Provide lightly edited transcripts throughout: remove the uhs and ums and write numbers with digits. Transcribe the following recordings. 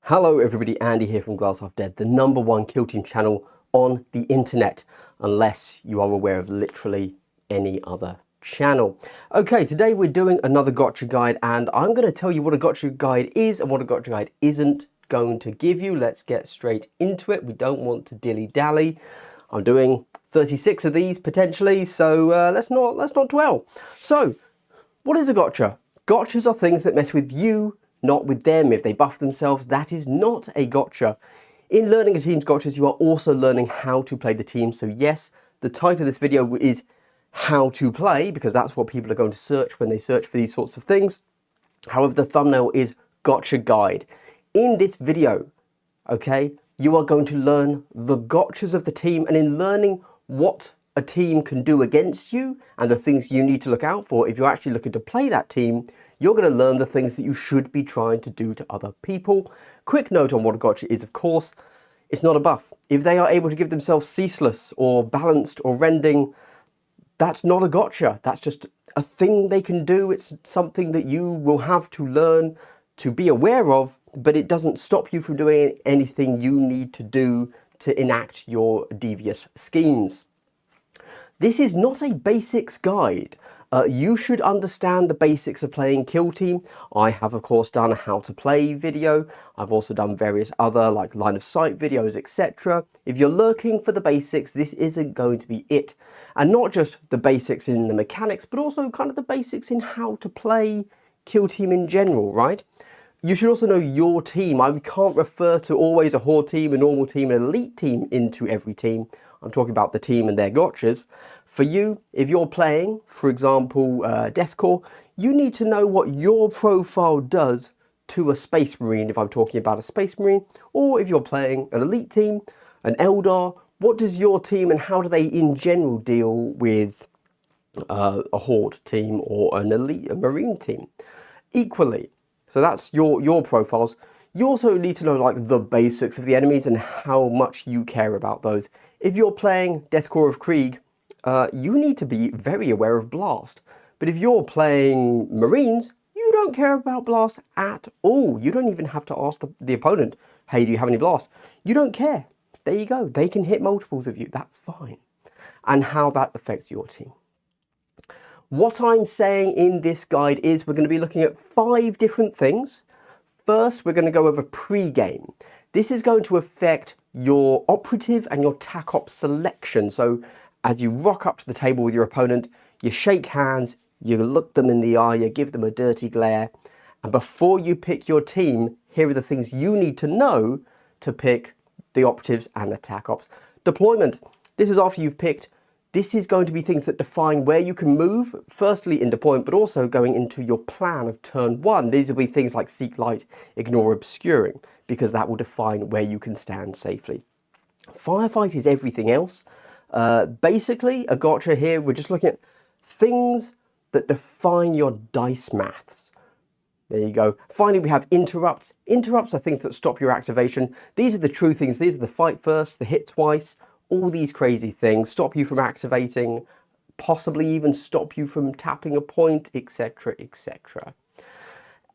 Hello everybody, Andy here from Glass Half Dead, the #1 kill team channel on the internet, unless you are aware of literally any other channel. Okay, today we're doing another gotcha guide, and I'm going to tell you what a gotcha guide is and what a gotcha guide isn't going to give you. Let's get straight into it. We don't want to dilly-dally. I'm doing 36 of these potentially, so let's not dwell. So, what is a gotcha? Gotchas are things that mess with you, not with them. If they buff themselves, that is not a gotcha. In learning a team's gotchas, you are also learning how to play the team. So yes, the title of this video is how to play, because that's what people are going to search when they search for these sorts of things. However, the thumbnail is gotcha guide. In this video, okay, you are going to learn the gotchas of the team, and in learning what a team can do against you and the things you need to look out for if you're actually looking to play that team, you're going to learn the things that you should be trying to do to other people. Quick note on what a gotcha is, of course, it's not a buff. If they are able to give themselves ceaseless or balanced or rending, that's not a gotcha. That's just a thing they can do. It's something that you will have to learn to be aware of, but it doesn't stop you from doing anything you need to do to enact your devious schemes. This is not a basics guide. You should understand the basics of playing kill team. I have of course done a how to play video. I've also done various other like line of sight videos, etc. If you're looking for the basics, this isn't going to be it. And not just the basics in the mechanics, but also kind of the basics in how to play kill team in general, right? You should also know your team. I can't refer to always a horde team, a normal team, an elite team into every team. I'm talking about the team and their gotchas. For you, if you're playing, for example, Deathcore, you need to know what your profile does to a Space Marine, if I'm talking about a Space Marine, or if you're playing an elite team, an Eldar, what does your team and how do they in general deal with a horde team or an elite, a Marine team? Equally, so that's your profiles. You also need to know like the basics of the enemies and how much you care about those. If you're playing Deathcore of Krieg, you need to be very aware of Blast. But if you're playing Marines, you don't care about Blast at all. You don't even have to ask the opponent, hey, do you have any Blast? You don't care. There you go. They can hit multiples of you. That's fine. And how that affects your team. What I'm saying in this guide is we're going to be looking at 5 different things. First, we're going to go over pre-game. This is going to affect your operative and your TAC-op selection. So as you rock up to the table with your opponent, you shake hands, you look them in the eye, you give them a dirty glare. And before you pick your team, here are the things you need to know to pick the operatives and the TAC-ops. Deployment. This is after you've picked. This is going to be things that define where you can move, firstly in deployment, but also going into your plan of turn 1. These will be things like seek light, ignore obscuring, because that will define where you can stand safely. Firefight is everything else. Basically, a gotcha here, we're just looking at things that define your dice maths. There you go. Finally, we have interrupts. Interrupts are things that stop your activation. These are the true things. These are the fight first, the hit twice, all these crazy things, stop you from activating, possibly even stop you from tapping a point, etc, etc.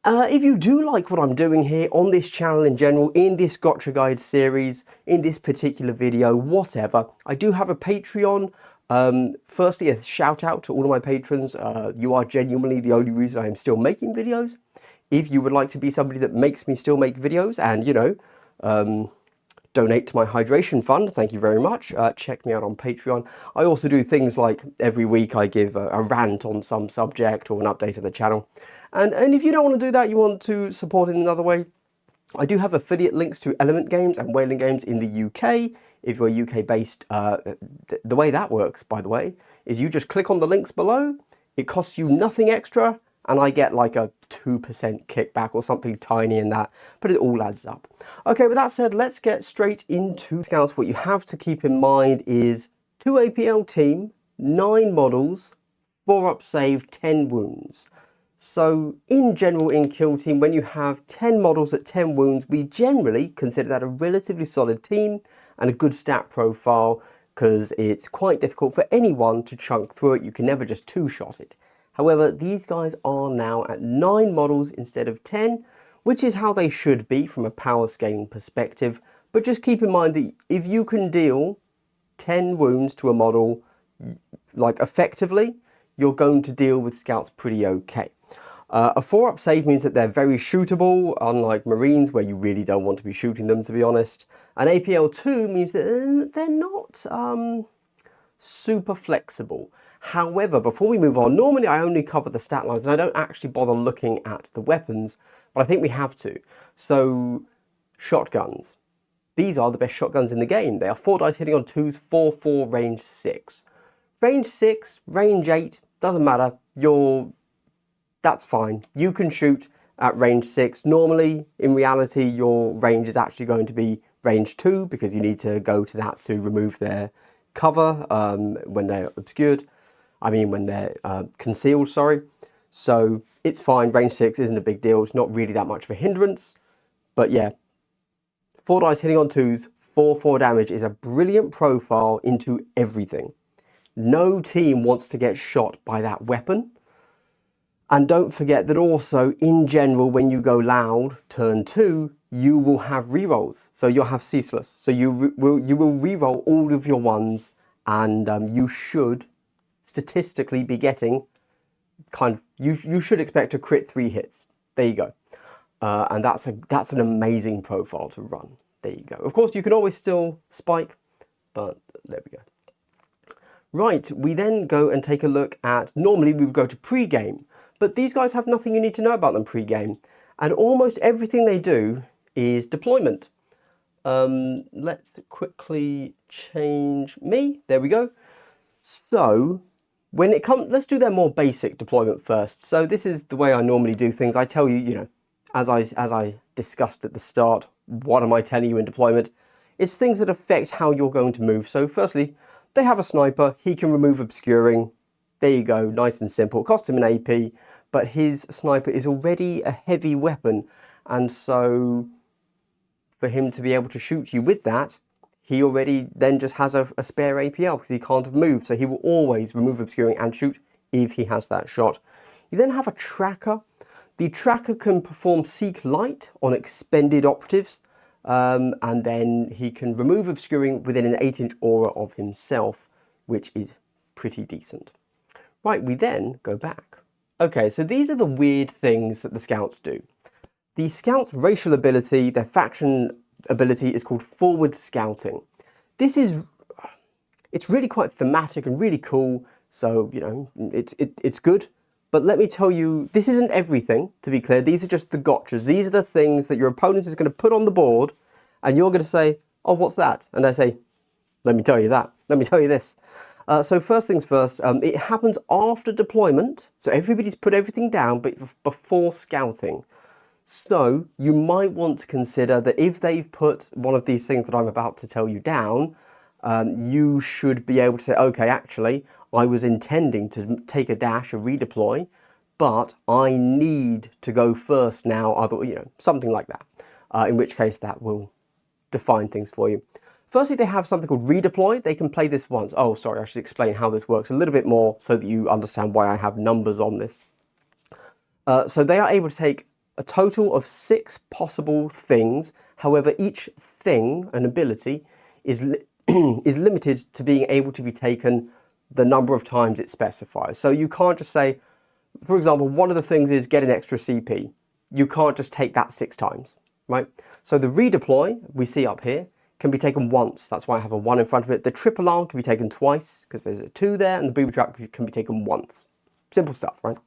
If you do like what I'm doing here on this channel in general, in this gotcha guide series, in this particular video, whatever, I do have a Patreon. Firstly, a shout out to all of my patrons. You are genuinely the only reason I am still making videos. If you would like to be somebody that makes me still make videos and, you know, donate to my hydration fund, thank you very much. Check me out on Patreon. I also do things like every week I give a rant on some subject or an update of the channel. And if you don't want to do that, you want to support in another way, I do have affiliate links to Element Games and Whaling Games in the UK. If you're UK based, the way that works, by the way, is you just click on the links below. It costs you nothing extra, and I get like a 2% kickback or something tiny in that, but it all adds up. Okay, with that said, let's get straight into Scouts. What you have to keep in mind is 2 APL team, 9 models, 4 up save, 10 wounds. So in general in kill team, when you have 10 models at 10 wounds, we generally consider that a relatively solid team and a good stat profile, because it's quite difficult for anyone to chunk through it. You can never just two-shot it. However, these guys are now at 9 models instead of 10, which is how they should be from a power scaling perspective. But just keep in mind that if you can deal 10 wounds to a model like effectively, you're going to deal with scouts pretty okay. A 4-up save means that they're very shootable, unlike Marines where you really don't want to be shooting them, to be honest. And APL 2 means that they're not super flexible. However, before we move on, normally I only cover the stat lines and I don't actually bother looking at the weapons, but I think we have to. So, shotguns. These are the best shotguns in the game. They are 4 dice hitting on 2s, 4/4, range 6. Range 6, range 8, doesn't matter. That's fine. You can shoot at range 6. Normally, in reality, your range is actually going to be range 2 because you need to go to that to remove their cover when they're obscured. I mean, when they're concealed, sorry. So it's fine. Range 6 isn't a big deal. It's not really that much of a hindrance. But yeah, 4 dice hitting on 2s, 4/4 damage is a brilliant profile into everything. No team wants to get shot by that weapon. And don't forget that also, in general, when you go loud, turn 2, you will have rerolls. So you'll have ceaseless. So you will reroll all of your ones, and you should statistically be getting you should expect a crit 3 hits. There you go. And that's an amazing profile to run. There you go. Of course, you can always still spike, but there we go. Right, we then go and take a look at, normally we would go to pre-game, but these guys have nothing you need to know about them pre-game. And almost everything they do is deployment. Let's quickly change me. There we go. So when it comes, let's do their more basic deployment first. So this is the way I normally do things. I tell you, you know, as I discussed at the start, what am I telling you in deployment? It's things that affect how you're going to move. So firstly, they have a sniper. He can remove obscuring. There you go, nice and simple. It costs him an AP, but his sniper is already a heavy weapon. And so for him to be able to shoot you with that, he already then just has a spare APL because he can't have moved. So he will always remove obscuring and shoot if he has that shot. You then have a tracker. The tracker can perform Seek Light on expended operatives. And then he can remove obscuring within an 8-inch aura of himself, which is pretty decent. Right, we then go back. Okay, so these are the weird things that the scouts do. The scouts' racial ability, their faction ability, is called forward scouting. It's really quite thematic and really cool, so, you know, it's good. But let me tell you, this isn't everything, to be clear. These are just the gotchas. These are the things that your opponent is going to put on the board, and you're going to say, oh, what's that? And they say, let me tell you that. Let me tell you this. So first things first, it happens after deployment. So everybody's put everything down, but before scouting. So you might want to consider that if they've put one of these things that I'm about to tell you down, you should be able to say, okay, actually, I was intending to take a dash, a redeploy, but I need to go first now, you know, something like that. In which case that will define things for you. Firstly, they have something called redeploy. They can play this once. Oh, sorry, I should explain how this works a little bit more so that you understand why I have numbers on this. So they are able to take a total of 6 possible things. However, each thing, an ability, is limited to being able to be taken the number of times it specifies. So you can't just say, for example, one of the things is get an extra CP. You can't just take that 6 times, right? So the redeploy we see up here can be taken once. That's why I have a 1 in front of it. The triple arm can be taken twice because there's a 2 there, and the booby trap can be taken once. Simple stuff, right?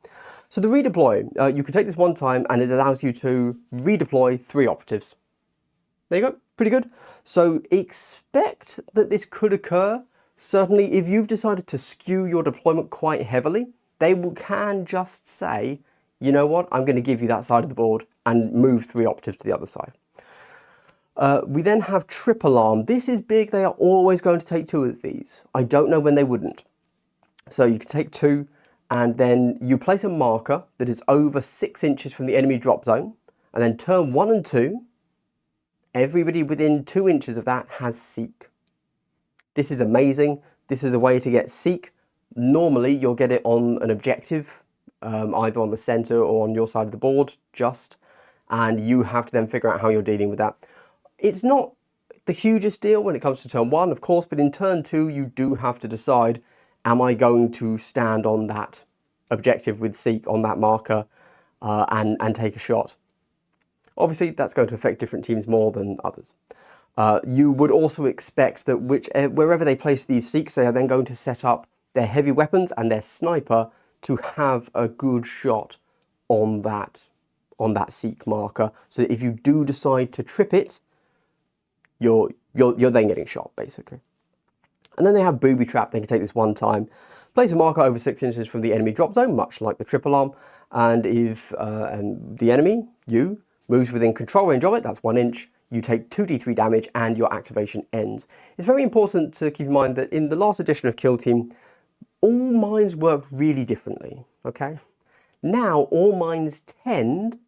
So the redeploy, you can take this one time and it allows you to redeploy 3 operatives. There you go, pretty good. So expect that this could occur. Certainly, if you've decided to skew your deployment quite heavily, they can just say, you know what, I'm going to give you that side of the board and move 3 operatives to the other side. We then have triple arm. This is big. They are always going to take 2 of these. I don't know when they wouldn't. So you can take 2 and then you place a marker that is over 6 inches from the enemy drop zone. And then turn 1 and 2, everybody within 2 inches of that has Seek. This is amazing. This is a way to get Seek. Normally, you'll get it on an objective, either on the center or on your side of the board, just. and you have to then figure out how you're dealing with that. It's not the hugest deal when it comes to turn 1, of course, but in turn 2, you do have to decide, am I going to stand on that objective with Seek on that marker and take a shot? Obviously, that's going to affect different teams more than others. You would also expect that wherever they place these Seeks, they are then going to set up their heavy weapons and their sniper to have a good shot on that Seek marker, so that if you do decide to trip it, you're then getting shot, basically. And then they have Booby Trap. They can take this one time, place a marker over 6 inches from the enemy drop zone, much like the triple arm, and if the enemy, you, moves within control range of it, that's 1 inch, you take 2d3 damage and your activation ends. It's very important to keep in mind that in the last edition of Kill Team, all mines work really differently, okay? Now, all mines tend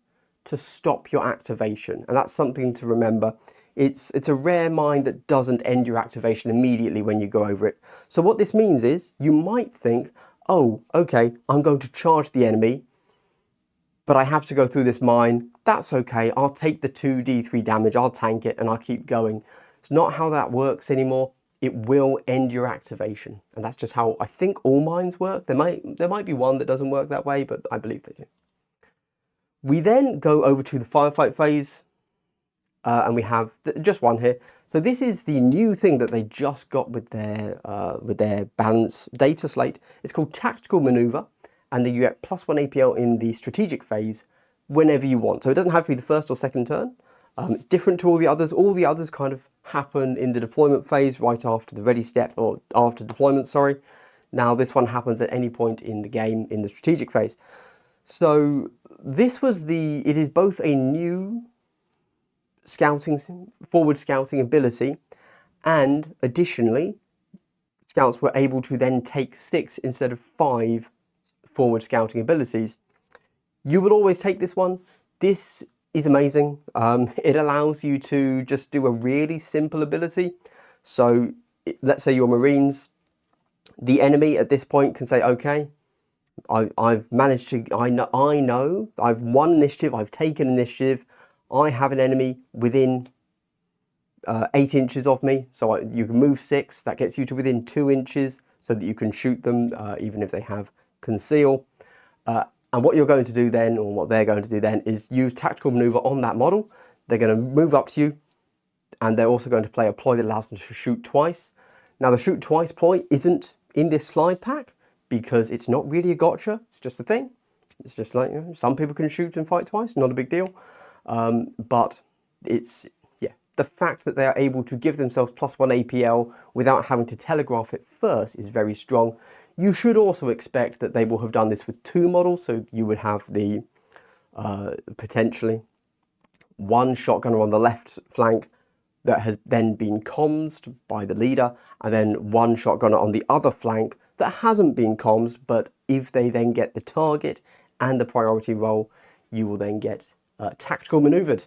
to stop your activation, and that's something to remember. It's a rare mine that doesn't end your activation immediately when you go over it. So what this means is, you might think, oh, okay, I'm going to charge the enemy, but I have to go through this mine. That's okay, I'll take the 2d3 damage, I'll tank it, and I'll keep going. It's not how that works anymore. It will end your activation, and that's just how I think all mines work. There might be one that doesn't work that way, but I believe they do. We then go over to the firefight phase, and we have just one here. So this is the new thing that they just got with their balance data slate. It's called Tactical Maneuver, and then you get +1 APL in the strategic phase whenever you want. So it doesn't have to be the first or second turn. It's different to all the others. All the others kind of happen in the deployment phase, right after the ready step, or after deployment, sorry. Now this one happens at any point in the game in the strategic phase. So this was it is both a new forward scouting ability, and additionally, scouts were able to then take 6 instead of 5 forward scouting abilities. You would always take this one. This is amazing. It allows you to just do a really simple ability. So let's say you're Marines. The enemy at this point can say, okay, I've managed to, I know, I've won initiative, I've taken initiative, I have an enemy within 8 inches of me, so you can move 6, that gets you to within 2 inches so that you can shoot them even if they have conceal. And what you're going to do then, or what they're going to do then, is use Tactical Maneuver on that model. They're going to move up to you, and they're also going to play a ploy that allows them to shoot twice. Now the shoot twice ploy isn't in this slide pack because it's not really a gotcha, it's just a thing. It's just like, you know, some people can shoot and fight twice, not a big deal. But it's, yeah, the fact that they are able to give themselves +1 APL without having to telegraph it first is very strong. You should also expect that they will have done this with 2 models, so you would have the potentially 1 shotgunner on the left flank that has then been commsed by the leader, and then 1 shotgunner on the other flank that hasn't been commsed, but if they then get the target and the priority roll, you will then get tactical maneuvered.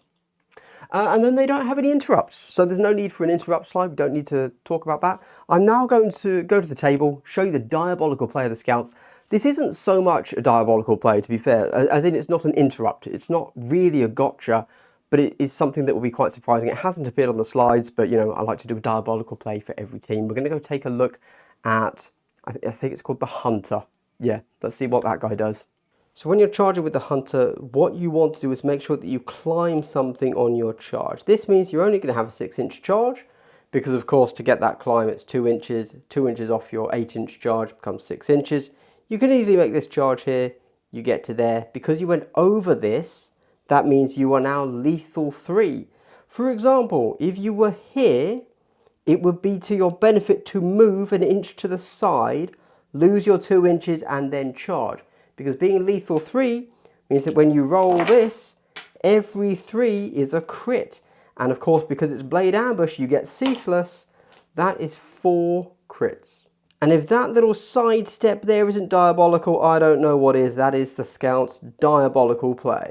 And then they don't have any interrupts, so there's no need for an interrupt slide. We don't need to talk about that. I'm now going to go to the table, show you the diabolical play of the scouts. This isn't so much a diabolical play, to be fair, as in it's not an interrupt. It's not really a gotcha, but it is something that will be quite surprising. It hasn't appeared on the slides, but you know, I like to do a diabolical play for every team. We're going to go take a look at, I think it's called the Hunter. Yeah, let's see what that guy does. So when you're charging with the Hunter, what you want to do is make sure that you climb something on your charge. This means you're only going to have a 6-inch charge, because of course to get that climb it's 2 inches. 2 inches off your 8-inch charge becomes 6 inches. You can easily make this charge here, you get to there. Because you went over this, that means you are now lethal 3. For example, if you were here, it would be to your benefit to move 1 inch to the side, lose your 2 inches and then charge. Because being lethal 3 means that when you roll this, every 3 is a crit. And of course, because it's Blade Ambush, you get Ceaseless. That is 4 crits. And if that little sidestep there isn't diabolical, I don't know what is. That is the Scouts' diabolical play.